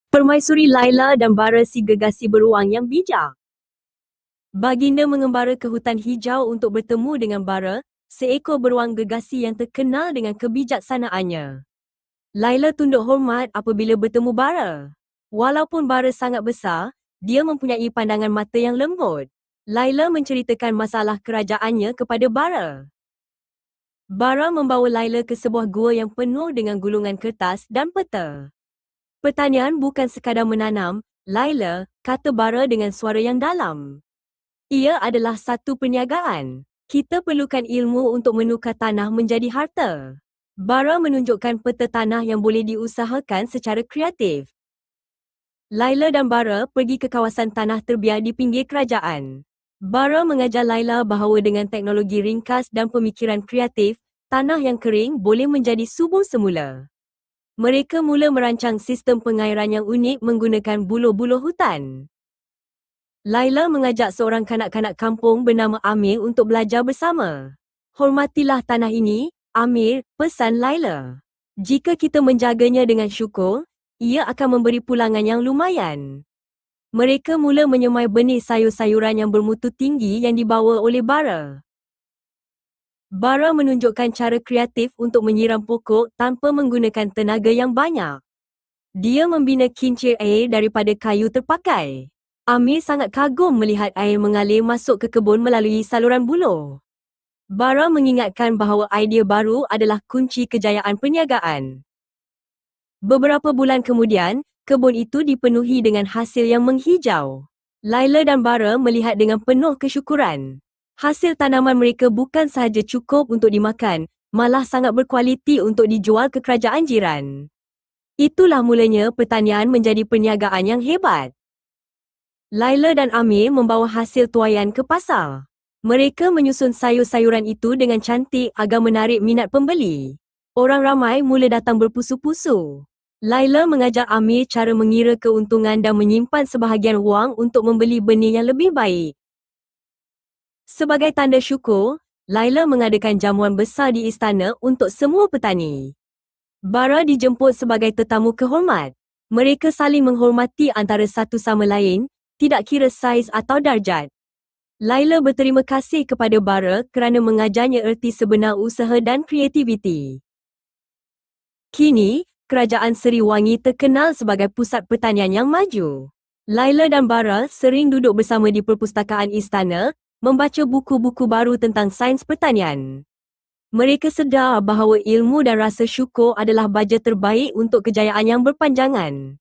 Permaisuri Laila dan Bara si gegasi beruang yang bijak. Baginda mengembara ke hutan hijau untuk bertemu dengan Bara, seekor beruang gegasi yang terkenal dengan kebijaksanaannya. Laila tunduk hormat apabila bertemu Bara. Walaupun Bara sangat besar, dia mempunyai pandangan mata yang lembut. Laila menceritakan masalah kerajaannya kepada Bara. Bara membawa Laila ke sebuah gua yang penuh dengan gulungan kertas dan peta. Pertanian bukan sekadar menanam, Laila, kata Bara dengan suara yang dalam. Ia adalah satu perniagaan. Kita perlukan ilmu untuk menukar tanah menjadi harta. Bara menunjukkan peta tanah yang boleh diusahakan secara kreatif. Laila dan Bara pergi ke kawasan tanah terbiar di pinggir kerajaan. Bara mengajar Laila bahawa dengan teknologi ringkas dan pemikiran kreatif, tanah yang kering boleh menjadi subur semula. Mereka mula merancang sistem pengairan yang unik menggunakan buluh-buluh hutan. Laila mengajak seorang kanak-kanak kampung bernama Amir untuk belajar bersama. Hormatilah tanah ini, Amir, pesan Laila. Jika kita menjaganya dengan syukur, ia akan memberi pulangan yang lumayan. Mereka mula menyemai benih sayur-sayuran yang bermutu tinggi yang dibawa oleh Bara. Bara menunjukkan cara kreatif untuk menyiram pokok tanpa menggunakan tenaga yang banyak. Dia membina kincir air daripada kayu terpakai. Amir sangat kagum melihat air mengalir masuk ke kebun melalui saluran buluh. Bara mengingatkan bahawa idea baru adalah kunci kejayaan perniagaan. Beberapa bulan kemudian, kebun itu dipenuhi dengan hasil yang menghijau. Laila dan Bara melihat dengan penuh kesyukuran. Hasil tanaman mereka bukan sahaja cukup untuk dimakan, malah sangat berkualiti untuk dijual ke kerajaan jiran. Itulah mulanya pertanian menjadi perniagaan yang hebat. Laila dan Amir membawa hasil tuaian ke pasar. Mereka menyusun sayur-sayuran itu dengan cantik agar menarik minat pembeli. Orang ramai mula datang berpusu-pusu. Laila mengajar Amir cara mengira keuntungan dan menyimpan sebahagian wang untuk membeli benih yang lebih baik. Sebagai tanda syukur, Laila mengadakan jamuan besar di istana untuk semua petani. Bara dijemput sebagai tetamu kehormat. Mereka saling menghormati antara satu sama lain, tidak kira saiz atau darjat. Laila berterima kasih kepada Bara kerana mengajarnya erti sebenar usaha dan kreativiti. Kini, Kerajaan Seri Wangi terkenal sebagai pusat pertanian yang maju. Laila dan Bara sering duduk bersama di perpustakaan istana, membaca buku-buku baru tentang sains pertanian. Mereka sedar bahawa ilmu dan rasa syukur adalah baja terbaik untuk kejayaan yang berpanjangan.